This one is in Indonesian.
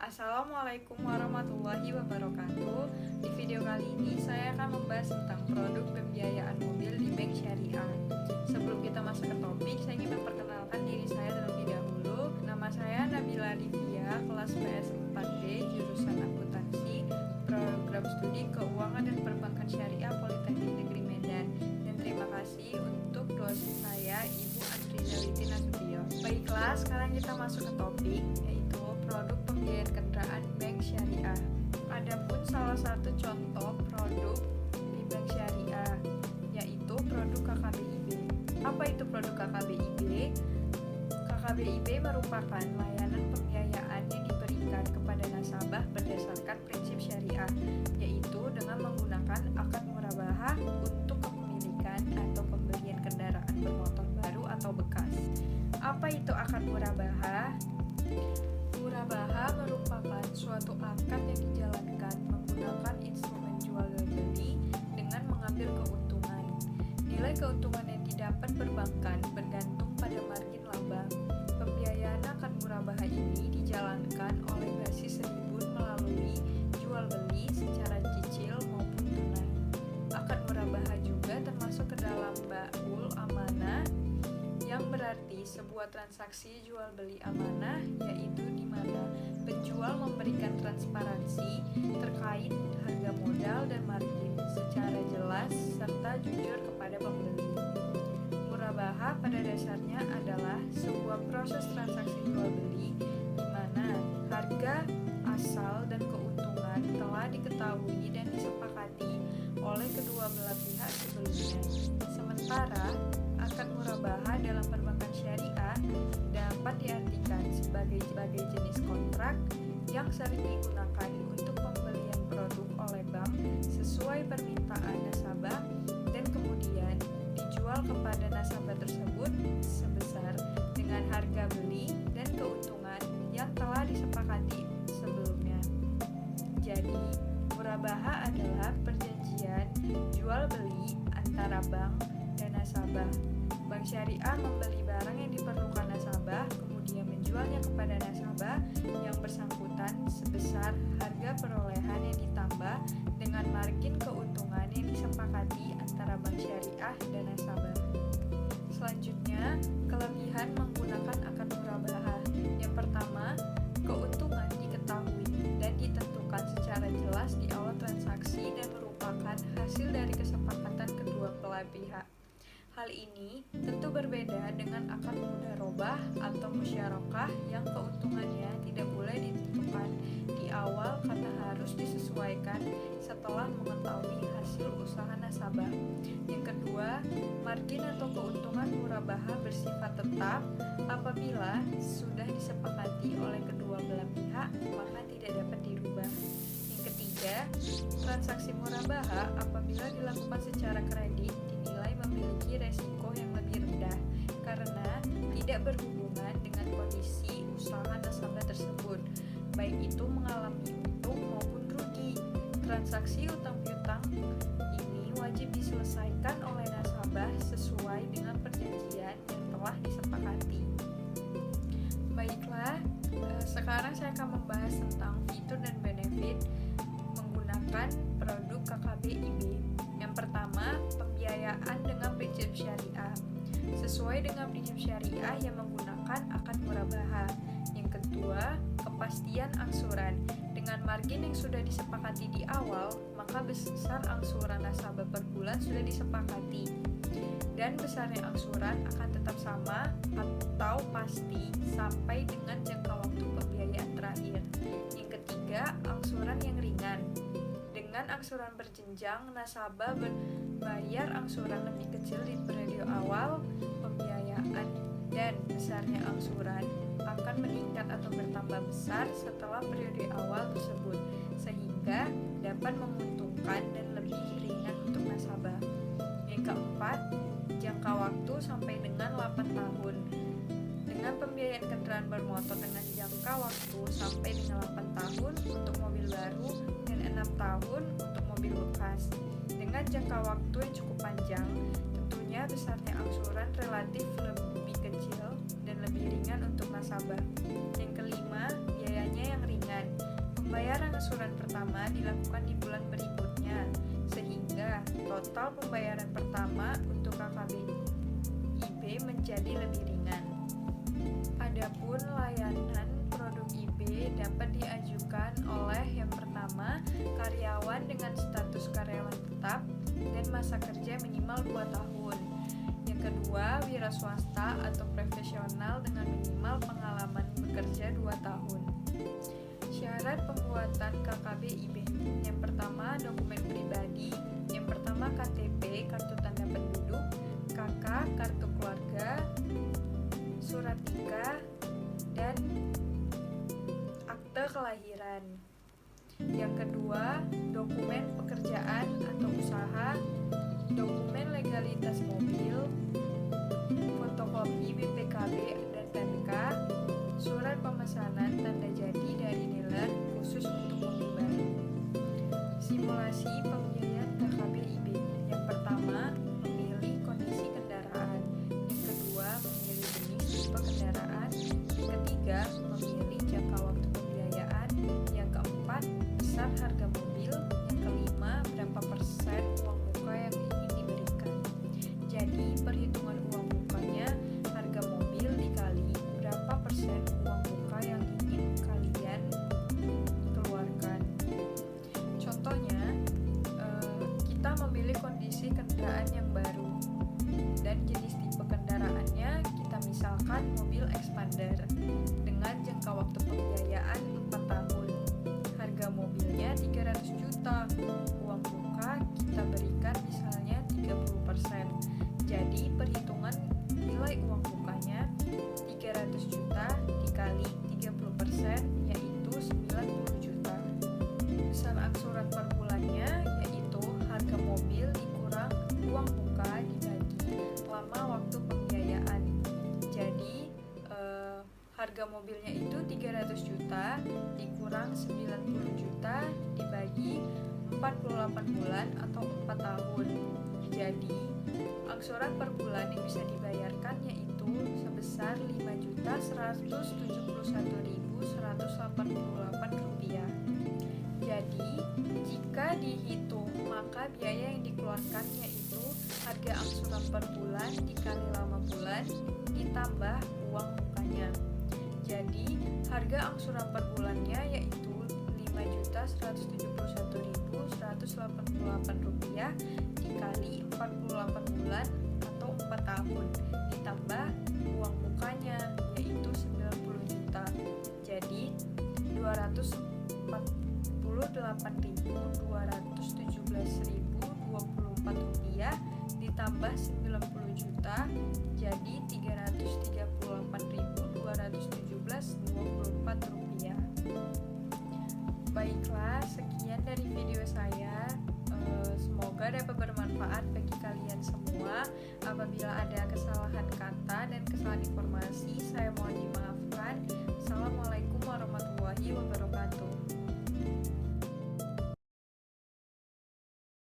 Assalamualaikum warahmatullahi wabarakatuh. Di video kali ini saya akan membahas tentang produk pembiayaan mobil di bank syariah. Sebelum kita masuk ke topik, saya ingin memperkenalkan diri saya terlebih dahulu. Nama saya Nabila Livia, kelas PS 4D, jurusan akuntansi, program studi keuangan dan perbankan syariah Politeknik Negeri Medan. Dan terima kasih untuk dosen saya, Ibu Andrizaliti Nasution. Baiklah, sekarang kita masuk ke topik, yaitu produk pembiayaan kendaraan bank syariah. Adapun salah satu contoh produk di bank syariah yaitu produk KKBIB. Apa itu produk KKBIB? KKBIB merupakan layanan pembiayaan yang diberikan kepada nasabah berdasarkan prinsip syariah, yaitu dengan menggunakan akad murabahah untuk kepemilikan atau pembelian kendaraan bermotor baru atau bekas. Apa itu akad murabahah? Murabahah merupakan suatu akad yang dijalankan menggunakan instrumen jual dan beli dengan mengambil keuntungan. Nilai keuntungan yang didapat perbankan bergantung pada margin laba. Pembiayaan akad murabahah ini dijalankan oleh basis ribun melalui jual beli secara cicil maupun tunai. Akad murabahah juga termasuk ke dalam ba'ul amanah, yang berarti sebuah transaksi jual beli amanah, yaitu di mana penjual memberikan transparansi terkait harga modal dan margin secara jelas serta jujur kepada pembeli. Murabahah pada dasarnya adalah sebuah proses transaksi jual beli di mana harga asal dan keuntungan telah diketahui dan disepakati oleh kedua belah pihak sebelumnya. Sementara akad murabahah dalam perbankan syariah dapat diartikan sebagai jenis kontrak yang sering digunakan untuk pembelian produk oleh bank sesuai permintaan nasabah dan kemudian dijual kepada nasabah tersebut sebesar dengan harga beli dan keuntungan yang telah disepakati sebelumnya. Jadi, murabahah adalah perjanjian jual beli antara bank dan nasabah. Bank syariah membeli barang yang diperlukan nasabah, kemudian menjualnya kepada nasabah yang bersangkutan sebesar harga perolehan yang ditambah dengan margin keuntungan yang disepakati antara bank syariah dan nasabah. Selanjutnya, kelebihan menggunakan akad murabahah. Yang pertama, keuntungan diketahui dan ditentukan secara jelas di awal transaksi dan merupakan hasil dari kesepakatan kedua belah pihak. Hal ini tentu berbeda dengan akad mudharabah atau musyarakah yang keuntungannya tidak boleh ditentukan di awal karena harus disesuaikan setelah mengetahui hasil usaha nasabah. Yang kedua, margin atau keuntungan murabahah bersifat tetap. Apabila sudah disepakati oleh kedua belah pihak, maka tidak dapat dirubah. Yang ketiga, transaksi murabahah apabila dilakukan secara kredit dinilai memiliki resiko yang lebih rendah karena tidak berhubungan dengan kondisi usaha nasabah tersebut, baik itu mengalami untung maupun rugi. Transaksi utang piutang ini wajib diselesaikan oleh nasabah sesuai dengan perjanjian yang telah disepakati. Baiklah, sekarang saya akan membahas tentang fitur dan benefit menggunakan produk KKBIB. Yang pertama, pembiayaan dengan prinsip syariah. Sesuai dengan prinsip syariah yang menggunakan akad murabahah. Yang kedua, kepastian angsuran. Dengan margin yang sudah disepakati di awal, maka besar angsuran nasabah per bulan sudah disepakati. Dan besarnya angsuran akan tetap sama atau pasti sampai dengan jangka waktu pembiayaan terakhir. Yang ketiga, angsuran yang ringan. Dengan angsuran berjenjang, nasabah berbayar angsuran lebih kecil di periode awal pembiayaan dan besarnya angsuran akan meningkat atau bertambah besar setelah periode awal tersebut sehingga dapat menguntungkan dan lebih ringan untuk nasabah. Yang keempat, jangka waktu sampai dengan 8 tahun. Dengan pembiayaan kendaraan bermotor dengan jangka waktu sampai dengan 8 tahun untuk mobil baru dan 6 tahun untuk mobil bekas. Dengan jangka waktu yang cukup panjang, tentunya besarnya angsuran relatif lebih kecil dan lebih ringan untuk nasabah. Yang kelima, biayanya yang ringan. pengangsuran pertama dilakukan di bulan berikutnya, sehingga total pembayaran pertama untuk KKB IB menjadi lebih ringan. Adapun layanan produk IB dapat diajukan oleh yang pertama, karyawan dengan status karyawan tetap dan masa kerja minimal 2 tahun. Yang kedua, wira swasta atau profesional dengan minimal pengalaman bekerja 2 tahun. Syarat pembuatan KKB IB. Yang pertama, dokumen pribadi. Yang pertama, KTP, kartu tanda penduduk, KK, kartu keluarga, surat nikah, dan akte kelahiran. Yang kedua, dokumen pekerjaan atau usaha, dokumen legalitas mobil, fotokopi BPKB dan PNK, surat pemesanan tanda jadi dari dealer khusus untuk mobil baru. Simulasi pembiayaan KKB IB. Yang pertama, memilih kondisi kendaraan. Yang kedua, memilih jenis tipe kendaraan. Yang ketiga, memilih jangka waktu pembiayaan. Yang keempat, besar harga mobil. Yang kelima, berapa persen uang muka yang ingin diberikan. Jadi, perhitungan uang mukanya harga mobil dikali berapa persen uang muka yang ingin kalian keluarkan. Contohnya, kita memilih kondisi kendaraan yang baru dan jenis tipe kendaraannya, kita misalkan mobil Expander dengan jangka waktu pembiayaan 4 tahun. Harga mobilnya 300 juta, uang muka kita berikan misalnya 30%. Jadi perhitungan nilai uang mukanya 300 juta dikali 30% yaitu 90 juta. Besar angsuran per bulannya yaitu harga mobil dikurang uang muka dibagi lama waktu pembiayaan. Jadi harga mobilnya itu 300 juta dikurang 90 juta dibagi 48 bulan atau 4 tahun. Jadi angsuran per bulan yang bisa dibayarkan yaitu sebesar Rp5.171.188. Jadi jika dihitung maka biaya yang dikeluarkan yaitu harga angsuran per bulan dikali lama bulan ditambah uang mukanya. Jadi harga angsuran per bulannya yaitu Rp5.171.188 dikali 48 bulan atau 4 tahun ditambah uang mukanya yaitu 90 juta. Jadi Rp248.217.024 ditambah 90 juta jadi Rp338.217.024. Baiklah, sekian dari video saya. Semoga dapat bermanfaat bagi kalian semua. Apabila ada kesalahan kata dan kesalahan informasi